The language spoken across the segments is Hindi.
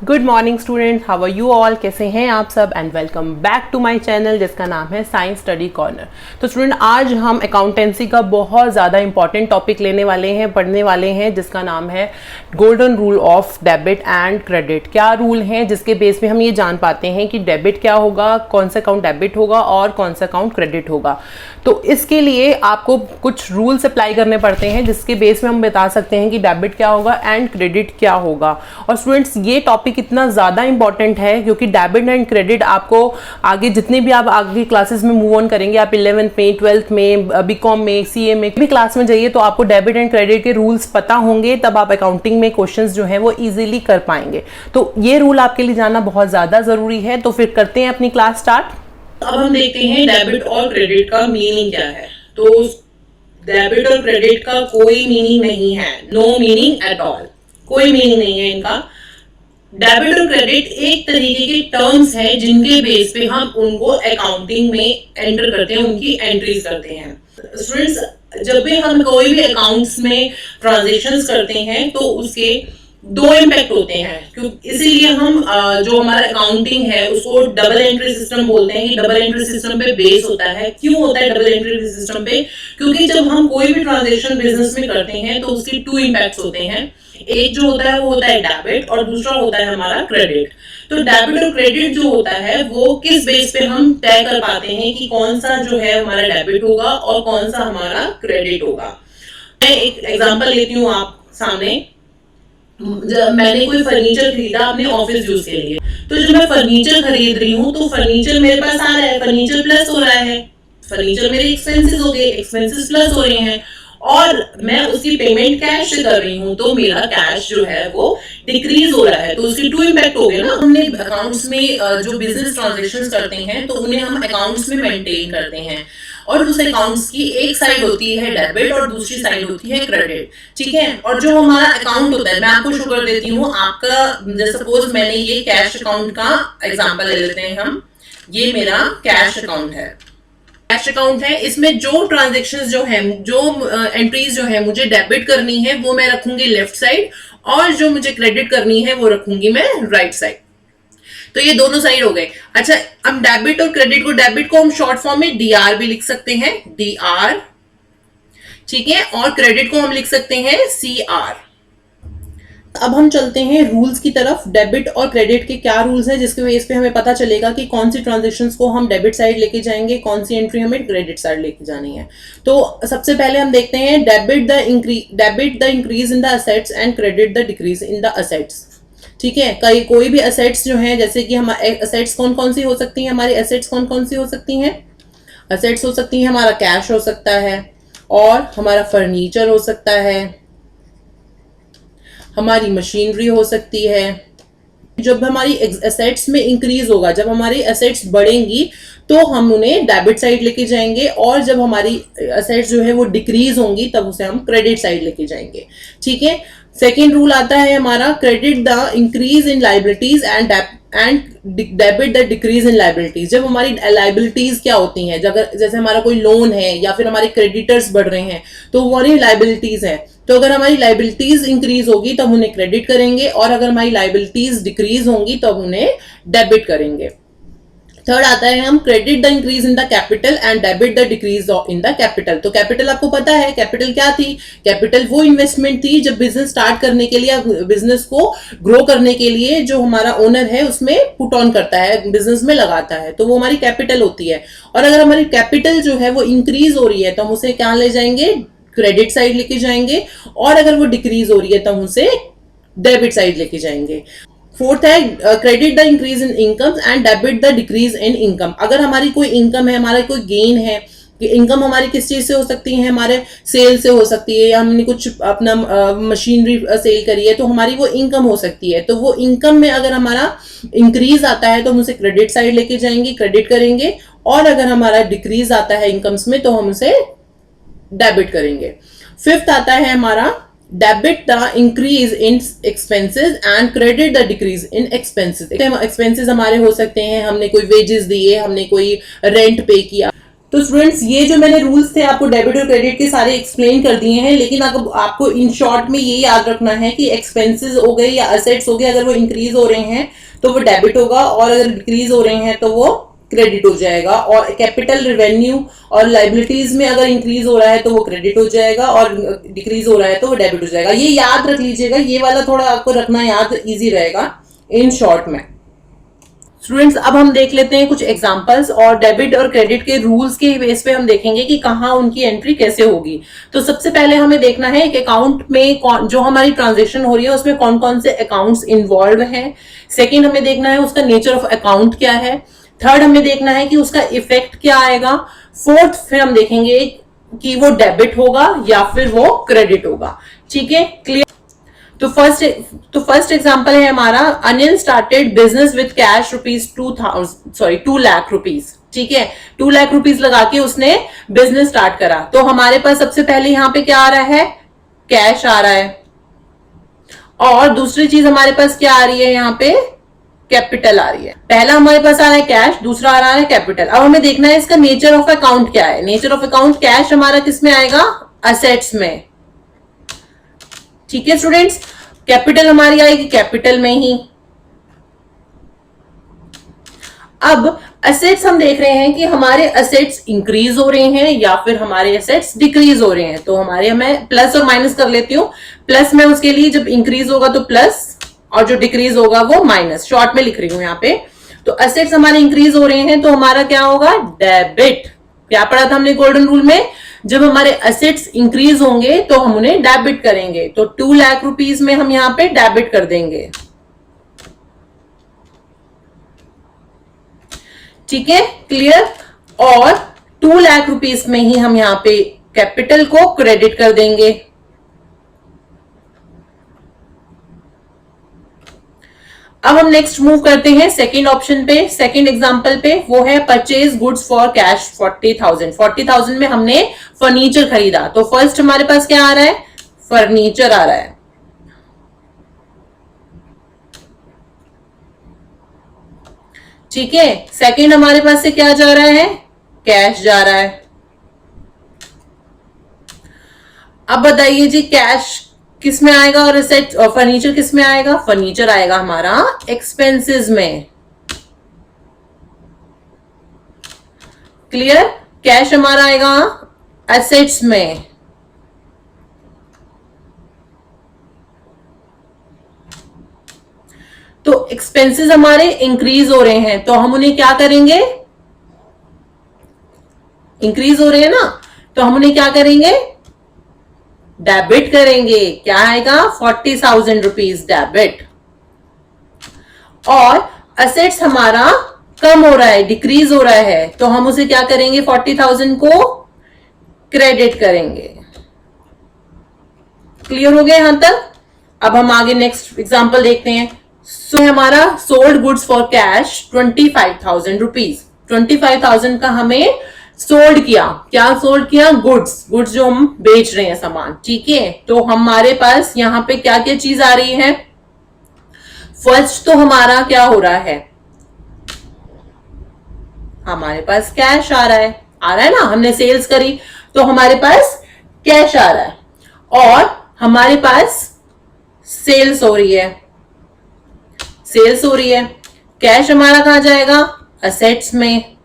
Good morning student, how are you all. कैसे हैं आप सब and welcome back to my channel जिसका नाम है साइंस स्टडी कॉर्नर। तो स्टूडेंट, आज हम अकाउंटेंसी का बहुत ज़्यादा इंपॉर्टेंट टॉपिक लेने वाले हैं, पढ़ने वाले हैं, जिसका नाम है golden rule of debit and credit. क्या रूल हैं जिसके बेस पे हम ये जान पाते हैं कि डेबिट क्या होगा, कौन सा अकाउंट डेबिट होगा और कौन सा अकाउंट क्रेडिट होगा। तो इसके लिए आपको कुछ रूल्स अप्लाई करने पड़ते हैं जिसके बेस में हम बता सकते हैं कि डेबिट क्या होगा एंड क्रेडिट क्या होगा। और स्टूडेंट्स, ये टॉपिक इतना ज़्यादा इंपॉर्टेंट है क्योंकि डेबिट एंड क्रेडिट आपको आगे जितने भी आप आगे क्लासेस में मूव ऑन करेंगे, आप 11th में, 12th में, बीकॉम में, सीए में भी क्लास में जाइए तो आपको डेबिट एंड क्रेडिट के रूल्स पता होंगे, तब आप अकाउंटिंग में क्वेश्चंस जो हैं वो इजीली कर पाएंगे। तो ये रूल आपके लिए जानना बहुत ज़्यादा ज़रूरी है। तो फिर करते हैं अपनी क्लास स्टार्ट। अब हम देखते हैं डेबिट और क्रेडिट का मीनिंग क्या है। तो डेबिट और क्रेडिट का कोई मीनिंग नहीं है, नो मीनिंग एट ऑल, कोई मीनिंग नहीं है इनका। डेबिट और क्रेडिट एक तरीके के टर्म्स हैं जिनके बेस पे हम उनको अकाउंटिंग में एंटर करते हैं, उनकी एंट्रीज करते हैं। स्टूडेंट्स, जब भी हम कोई भी अकाउंट्स में ट्रांजेक्शन्स करते हैं तो उसके दो इम्पैक्ट होते हैं, क्योंकि इसीलिए हम जो हमारा अकाउंटिंग है उसको डबल एंट्री सिस्टम बोलते हैं कि डबल एंट्री सिस्टम पे बेस होता है। क्यों होता है डबल एंट्री सिस्टम पे? क्योंकि जब हम कोई भी ट्रांजेक्शन बिजनेस में करते हैं तो उसके टू इम्पैक्ट्स होते हैं। एक जो होता है वो होता है डेबिट और दूसरा होता है हमारा क्रेडिट। तो डेबिट और क्रेडिट जो होता है वो किस बेस पे हम तय कर पाते हैं कि कौन सा जो है हमारा डेबिट होगा और कौन सा हमारा क्रेडिट होगा। मैं एक एग्जांपल लेती हूँ आप सामने। मैंने कोई फर्नीचर खरीदा अपने ऑफिस यूज के लिए, तो जब मैं फर्नीचर खरीद रही हूँ तो फर्नीचर मेरे पास आ रहा है, फर्नीचर प्लस हो रहा है, फर्नीचर मेरे एक्सपेंसेस हो गए, एक्सपेंसेस प्लस हो रहे हैं और मैं उसकी पेमेंट कैश से कर रही हूँ तो मेरा कैश जो है वो डिक्रीज हो रहा है। तो उसके टू इम्पैक्ट हो गए ना। हमने अकाउंट्स में जो बिजनेस ट्रांजेक्शंस करते हैं तो उन्हें हम अकाउंट्स में मेंटेन करते हैं और उस अकाउंट्स की एक साइड होती है डेबिट और दूसरी साइड होती है क्रेडिट, ठीक है। और जो हमारा अकाउंट होता है, मैं आपको शो कर देती हूँ आपका, जैसे सपोज मैंने ये कैश अकाउंट का एग्जांपल ले लेते हैं हम। ये मेरा कैश अकाउंट है, कैश अकाउंट है। इसमें जो ट्रांजेक्शंस जो है, जो एंट्रीज जो है मुझे डेबिट करनी है वो मैं रखूंगी लेफ्ट साइड और जो मुझे क्रेडिट करनी है वो रखूंगी मैं राइट साइड। तो ये दोनों साइड हो गए। अच्छा, अब डेबिट और क्रेडिट को, डेबिट को हम शॉर्ट फॉर्म में डीआर भी लिख सकते हैं, डीआर, ठीक है, और क्रेडिट को हम लिख सकते हैं सीआर। अब हम चलते हैं रूल्स की तरफ। डेबिट और क्रेडिट के क्या रूल्स हैं जिसके बेस पे हमें पता चलेगा कि कौन सी ट्रांजेक्शंस को हम डेबिट साइड लेके जाएंगे, कौन सी एंट्री हमें क्रेडिट साइड लेके जानी है। तो सबसे पहले हम देखते हैं debit the increase in the assets and credit the decrease in the assets, ठीक है। कोई भी असेट्स जो हैं, जैसे कि हम असेट्स कौन कौन सी हो सकती हैं, हमारी असेट्स कौन कौन सी हो सकती हैं? असेट्स हो सकती है हमारा कैश हो सकता है और हमारा फर्नीचर हो सकता है, हमारी मशीनरी हो सकती है। जब हमारी एसेट्स में इंक्रीज होगा, जब हमारी एसेट्स बढ़ेंगी तो हम उन्हें डेबिट साइड लेके जाएंगे और जब हमारी एसेट्स जो है वो डिक्रीज होंगी तब उसे हम क्रेडिट साइड लेके जाएंगे, ठीक है। सेकेंड रूल आता है हमारा credit the increase in liabilities and debit the decrease in liabilities. जब हमारी लाइबिलिटीज क्या होती हैं, जैसे हमारा कोई लोन है या फिर हमारे क्रेडिटर्स बढ़ रहे हैं तो वो हमारी लाइबिलिटीज हैं। तो अगर हमारी लाइबिलिटीज इंक्रीज होगी तब उन्हें क्रेडिट करेंगे और अगर हमारी लाइबिलिटीज डिक्रीज होंगी तब उन्हें डेबिट करेंगे। थर्ड आता है हम credit the increase in the capital and debit the decrease in the capital. तो कैपिटल आपको पता है, कैपिटल क्या थी? कैपिटल वो इन्वेस्टमेंट थी जब बिजनेस स्टार्ट करने के लिए, बिजनेस को ग्रो करने के लिए जो हमारा ओनर है उसमें पुट ऑन करता है, बिजनेस में लगाता है, तो वो हमारी कैपिटल होती है। और अगर हमारी कैपिटल जो है वो इंक्रीज हो रही है तो हम उसे क्या ले जाएंगे? क्रेडिट साइड लेके जाएंगे और अगर वो डिक्रीज हो रही है तो हम उसे डेबिट साइड लेके जाएंगे। फोर्थ है credit the increase in income and debit the decrease in income. अगर हमारी कोई इनकम है, हमारा कोई गेन है, इनकम हमारी किस चीज से हो सकती है? हमारे सेल से हो सकती है, या हमने कुछ अपना मशीनरी सेल करी है तो हमारी वो इनकम हो सकती है। तो वो इनकम में अगर हमारा इंक्रीज आता है तो हम उसे क्रेडिट साइड लेके जाएंगे, क्रेडिट करेंगे, और अगर हमारा डिक्रीज आता है इनकम्स में तो हम उसे डेबिट करेंगे। फिफ्थ आता है हमारा debit the increase in expenses and credit the decrease in expenses. Expenses हमारे हो सकते हैं, हमने कोई वेजेस दिए, हमने कोई रेंट पे किया, तो स्टूडेंट्स ये जो मैंने रूल्स थे आपको डेबिट और क्रेडिट के सारे एक्सप्लेन कर दिए हैं, लेकिन अगर आपको इन शॉर्ट में ये याद रखना है कि एक्सपेंसेस हो गए या असेट्स हो गए, अगर वो इंक्रीज हो रहे हैं तो वो डेबिट होगा, और अगर डिक्रीज हो रहे हैं तो वो क्रेडिट हो जाएगा। और कैपिटल, रेवेन्यू और लाइबिलिटीज में अगर इंक्रीज हो रहा है तो वो क्रेडिट हो जाएगा, और डिक्रीज हो रहा है तो वो डेबिट हो जाएगा। ये याद रख लीजिएगा, ये वाला थोड़ा आपको रखना याद इजी रहेगा इन शॉर्ट में। स्टूडेंट्स अब हम देख लेते हैं कुछ एग्जांपल्स, और डेबिट और क्रेडिट के रूल्स के बेस पे हम देखेंगे कि कहाँ उनकी एंट्री कैसे होगी। तो सबसे पहले हमें देखना है एक अकाउंट में जो हमारी ट्रांजेक्शन हो रही है उसमें कौन कौन से अकाउंट्स इन्वॉल्व हैं। सेकंड हमें देखना है उसका नेचर ऑफ अकाउंट क्या है। थर्ड हमें देखना है कि उसका इफेक्ट क्या आएगा। फोर्थ फिर हम देखेंगे कि वो डेबिट होगा या फिर वो क्रेडिट होगा। ठीक है, क्लियर। तो फर्स्ट एग्जांपल है हमारा, Anil started business with cash ₹2 lakh. ठीक है, 2 लाख रुपीज लगा के उसने बिजनेस स्टार्ट करा। तो हमारे पास सबसे पहले यहाँ पे क्या आ रहा है, कैश आ रहा है, और दूसरी चीज हमारे पास क्या आ रही है, यहाँ पे कैपिटल आ रही है। पहला हमारे पास आ रहा है कैश, दूसरा आ रहा है कैपिटल। अब हमें देखना है इसका नेचर ऑफ अकाउंट क्या है। नेचर ऑफ अकाउंट, कैश हमारा किस में आएगा, असेट्स में। ठीक है स्टूडेंट्स, कैपिटल हमारी आएगी कैपिटल में ही। अब असेट्स हम देख रहे हैं कि हमारे असेट्स इंक्रीज हो रहे हैं या फिर हमारे असेट्स डिक्रीज हो रहे हैं। तो हमारे, मैं प्लस और माइनस कर लेती हूँ। प्लस में उसके लिए जब इंक्रीज होगा तो प्लस, और जो डिक्रीज होगा वो माइनस, शॉर्ट में लिख रही हूं यहाँ पे। तो असेट्स हमारे इंक्रीज हो रहे हैं तो हमारा क्या होगा, डेबिट। क्या पढ़ा था हमने गोल्डन रूल में, जब हमारे असेट्स इंक्रीज होंगे तो हम उन्हें डेबिट करेंगे। तो 2 लाख रुपीज में हम यहाँ पे डेबिट कर देंगे। ठीक है, क्लियर। और 2 लाख रुपीज में ही हम यहाँ पे कैपिटल को क्रेडिट कर देंगे। अब हम नेक्स्ट मूव करते हैं सेकंड ऑप्शन पे, सेकंड एग्जांपल पे। वो है परचेज गुड्स फॉर कैश 40,000। 40,000 में हमने फर्नीचर खरीदा। तो फर्स्ट हमारे पास क्या आ रहा है, फर्नीचर आ रहा है। ठीक है, सेकंड हमारे पास से क्या जा रहा है, कैश जा रहा है। अब बताइए जी, कैश किस में आएगा और असेट और फर्नीचर किस में आएगा, फर्नीचर आएगा हमारा एक्सपेंसेस में। क्लियर, कैश हमारा आएगा एसेट्स में। तो एक्सपेंसेस हमारे इंक्रीज हो रहे हैं तो हम उन्हें क्या करेंगे, इंक्रीज हो रहे हैं ना, तो हम उन्हें क्या करेंगे, डेबिट करेंगे। क्या आएगा, 40,000 रुपीज डेबिट। और असेट्स हमारा कम हो रहा है, डिक्रीज हो रहा है, तो हम उसे क्या करेंगे, 40,000 को क्रेडिट करेंगे। क्लियर हो गया यहां तक। अब हम आगे नेक्स्ट एग्जांपल देखते हैं। सो हमारा sold goods for cash 25,000 rupees. 25,000 का हमें सोल्ड किया। क्या सोल्ड किया, गुड्स, गुड्स जो हम बेच रहे हैं सामान। ठीक है, तो हमारे पास यहाँ पे क्या क्या चीज आ रही है। फर्स्ट तो हमारा क्या हो रहा है, हमारे पास कैश आ रहा है ना, हमने सेल्स करी तो हमारे पास कैश आ रहा है, और हमारे पास सेल्स हो रही है, सेल्स हो रही है। कैश हमारा कहां जाएगा, असेट्स में,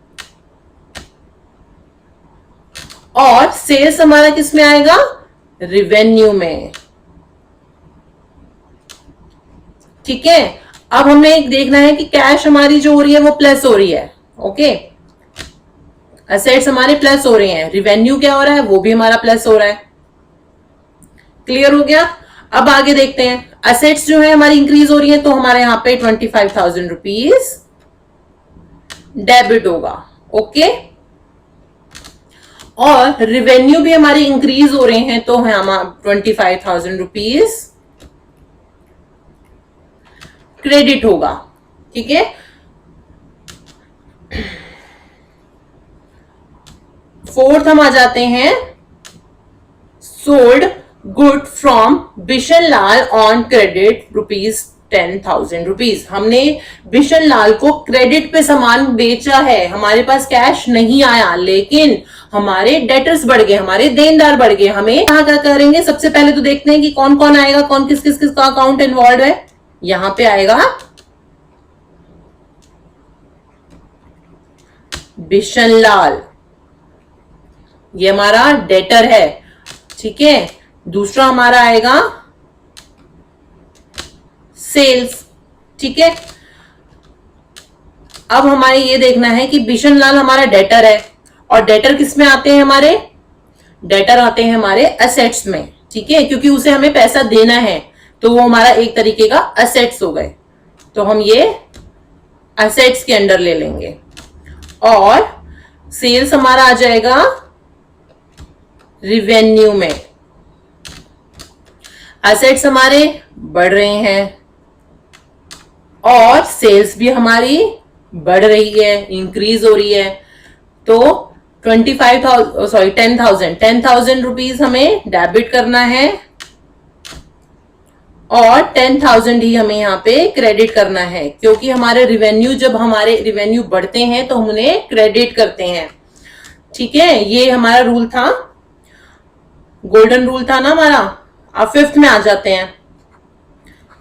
और सेल्स हमारा किस में आएगा, रिवेन्यू में। ठीक है, अब हमें देखना है कि कैश हमारी जो हो रही है वो प्लस हो रही है। ओके, असेट्स हमारे प्लस हो रहे हैं, रिवेन्यू क्या हो रहा है, वो भी हमारा प्लस हो रहा है। क्लियर हो गया। अब आगे देखते हैं, असेट्स जो है हमारी इंक्रीज हो रही है तो हमारे यहां पे 25,000 रुपीज डेबिट होगा। ओके, और रिवेन्यू भी हमारी इंक्रीज हो रहे हैं तो हम 25,000 रुपीज क्रेडिट होगा। ठीक है, फोर्थ हम आ जाते हैं, sold good from Bishan Lal on credit 10,000 rupees. हमने बिशन लाल को क्रेडिट पे सामान बेचा है, हमारे पास कैश नहीं आया, लेकिन हमारे डेटर्स बढ़ गए, हमारे देनदार बढ़ गए। हमें यहाँ क्या करेंगे, सबसे पहले तो देखते हैं कि कौन कौन आएगा, कौन किस किस किस का अकाउंट इन्वॉल्व है। यहां पे आएगा बिशन लाल, ये हमारा डेटर है, ठीक है। दूसरा हमारा आएगा सेल्स, ठीक है। अब हमारे ये देखना है कि बिशन लाल हमारा डेटर है, और डेटर किस में आते हैं, हमारे डेटर आते हैं हमारे असेट्स में, ठीक है, क्योंकि उसे हमें पैसा देना है, तो वो हमारा एक तरीके का असेट्स हो गए, तो हम ये असेट्स के अंडर ले लेंगे। और सेल्स हमारा आ जाएगा रिवेन्यू में। असेट्स हमारे बढ़ रहे हैं और सेल्स भी हमारी बढ़ रही है, इंक्रीज हो रही है, तो 10,000 रुपीज हमें डेबिट करना है और 10,000 ही हमें यहाँ पे क्रेडिट करना है, क्योंकि हमारे रिवेन्यू, जब हमारे रिवेन्यू बढ़ते हैं तो हम उन्हें क्रेडिट करते हैं, ठीक है। ये हमारा रूल था, गोल्डन रूल था ना हमारा। अब फिफ्थ में आ जाते हैं।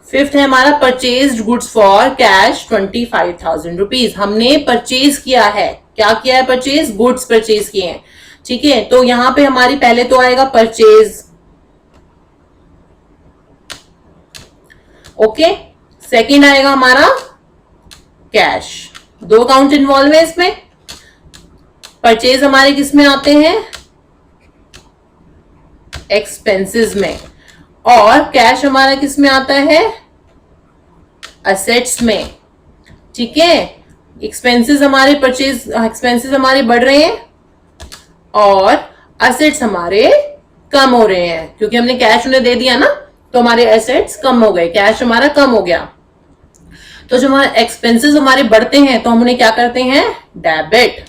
फिफ्थ है हमारा purchased goods for cash 25,000 rupees. हमने परचेज किया है, क्या किया है, परचेज, गुड्स परचेज किए हैं, ठीक है। तो यहां पे हमारी पहले तो आएगा परचेज, ओके। सेकंड आएगा हमारा कैश, दो अकाउंट इन्वॉल्व है इसमें। परचेज हमारे किस में आते हैं, एक्सपेंसेस में, और कैश हमारा किस में आता है, असेट्स में, ठीक है। एक्सपेंसेस हमारे एक्सपेंसेस हमारे बढ़ रहे हैं और असेट्स हमारे कम हो रहे हैं, क्योंकि हमने कैश उन्हें दे दिया ना, तो हमारे एसेट्स कम हो गए, कैश हमारा कम हो गया। तो जब हमारे एक्सपेंसेस हमारे बढ़ते हैं तो हम उन्हें क्या करते हैं, डेबिट।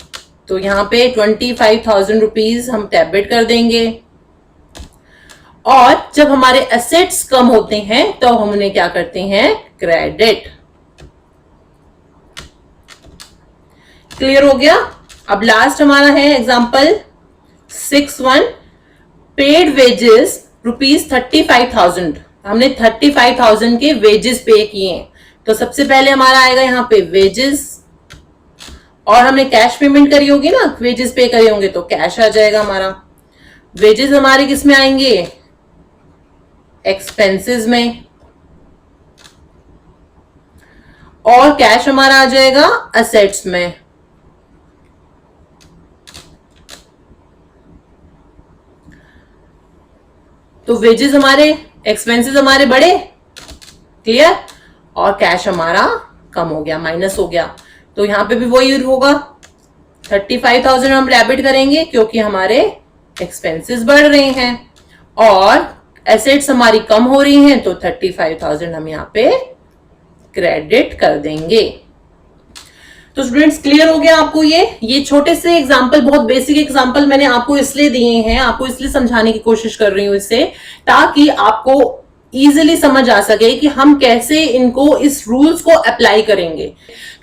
तो यहाँ पे 25,000 रुपीज हम डेबिट कर देंगे। और जब हमारे एसेट्स कम होते हैं तो हम उन्हें क्या करते हैं, क्रेडिट। क्लियर हो गया। अब लास्ट हमारा है एग्जांपल 6(1). Paid wages ₹35,000। हमने 35,000 के वेजेस पे किए हैं, तो सबसे पहले हमारा आएगा यहाँ पे वेजेस, और हमने कैश पेमेंट करी होगी ना, वेजेस पे करे होंगे तो कैश आ जाएगा हमारा। वेजेस हमारे किस में आएंगे, एक्सपेंसेस में, और कैश हमारा आ जाएगा असेट्स में। तो वेजेस हमारे, एक्सपेंसेस हमारे बढ़े, क्लियर, और कैश हमारा कम हो गया, माइनस हो गया। तो यहां पे भी वही होगा, 35,000 हम डेबिट करेंगे क्योंकि हमारे एक्सपेंसेस बढ़ रहे हैं और एसेट्स हमारी कम हो रही हैं, तो 35,000 हम यहाँ पे क्रेडिट कर देंगे। तो स्टूडेंट्स क्लियर हो गया आपको। ये छोटे से एग्जांपल, बहुत बेसिक एग्जांपल मैंने आपको इसलिए दिए हैं, आपको इसलिए समझाने की कोशिश कर रही हूं इससे, ताकि आपको इजीली समझ आ सके कि हम कैसे इनको, इस रूल्स को अप्लाई करेंगे।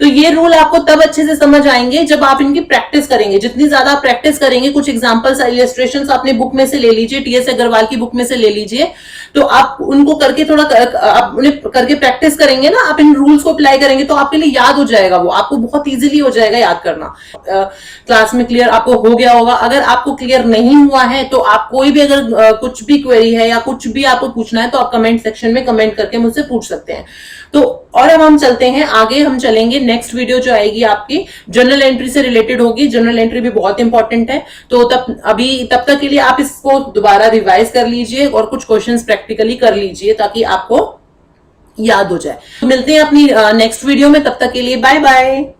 तो ये रूल आपको तब अच्छे से समझ आएंगे जब आप इनकी प्रैक्टिस करेंगे। जितनी ज्यादा आप प्रैक्टिस करेंगे, कुछ एग्जांपल्स, इलस्ट्रेशंस अपने बुक में से ले लीजिए, टीएस अग्रवाल की बुक में से ले लीजिए, तो आप उनको करके थोड़ा आप उन्हें करके प्रैक्टिस करेंगे ना, आप इन रूल्स को अप्लाई करेंगे तो आपके लिए याद हो जाएगा, वो आपको बहुत इजीली हो जाएगा याद करना। क्लास में क्लियर आपको हो गया होगा। अगर आपको क्लियर नहीं हुआ है तो आप कोई भी, अगर कुछ भी क्वेरी है या कुछ भी आपको पूछना है तो आप कमेंट सेक्शन में कमेंट करके मुझसे पूछ सकते हैं। तो और अब हम चलते हैं आगे, हम चलेंगे नेक्स्ट वीडियो जो आएगी आपकी जर्नल एंट्री से रिलेटेड होगी। जर्नल एंट्री भी बहुत इंपॉर्टेंट है, तो तब तक के लिए आप इसको दोबारा रिवाइज कर लीजिए और कुछ क्वेश्चंस प्रैक्टिकली कर लीजिए ताकि आपको याद हो जाए। मिलते हैं अपनी नेक्स्ट वीडियो में, तब तक के लिए बाय बाय।